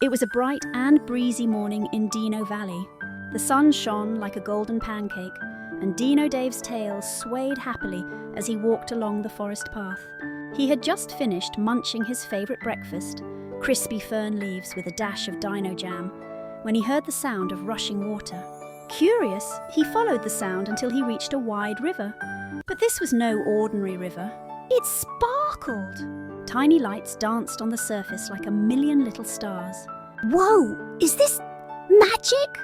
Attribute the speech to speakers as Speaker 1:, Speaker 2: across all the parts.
Speaker 1: It was a bright and breezy morning in Dino Valley. The sun shone like a golden pancake, and Dino Dave's tail swayed happily as he walked along the forest path. He had just finished munching his favourite breakfast, crispy fern leaves with a dash of dino jam, when he heard the sound of rushing water. Curious, he followed the sound until he reached a wide river. But this was no ordinary river. It sparkled! Tiny lights danced on the surface like a million little stars.
Speaker 2: Whoa! Is this magic?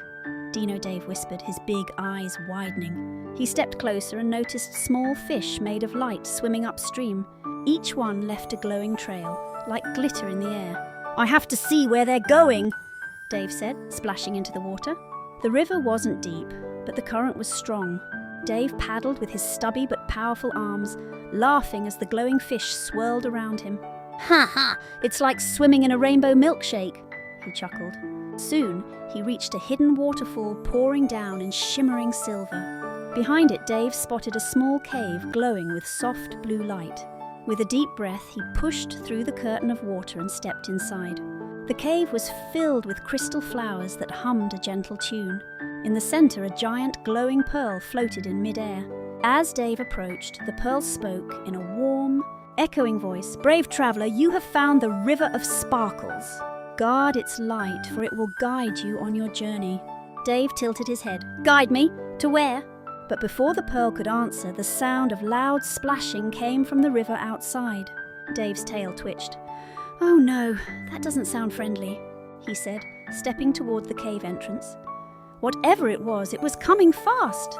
Speaker 1: Dino Dave whispered, his big eyes widening. He stepped closer and noticed small fish made of light swimming upstream. Each one left a glowing trail, like glitter in the air. "I have to see where they're going," Dave said, splashing into the water. The river wasn't deep, but the current was strong. Dave paddled with his stubby but powerful arms, laughing as the glowing fish swirled around him. "Ha ha! It's like swimming in a rainbow milkshake," he chuckled. Soon, he reached a hidden waterfall pouring down in shimmering silver. Behind it, Dave spotted a small cave glowing with soft blue light. With a deep breath, he pushed through the curtain of water and stepped inside. The cave was filled with crystal flowers that hummed a gentle tune. In the center, a giant glowing pearl floated in midair. As Dave approached, the pearl spoke in a warm, echoing voice. "Brave traveler, you have found the River of Sparkles. Guard its light, for it will guide you on your journey." Dave tilted his head. "Guide me? To where?" But before the pearl could answer, the sound of loud splashing came from the river outside. Dave's tail twitched. "Oh no, that doesn't sound friendly," he said, stepping toward the cave entrance. Whatever it was coming fast.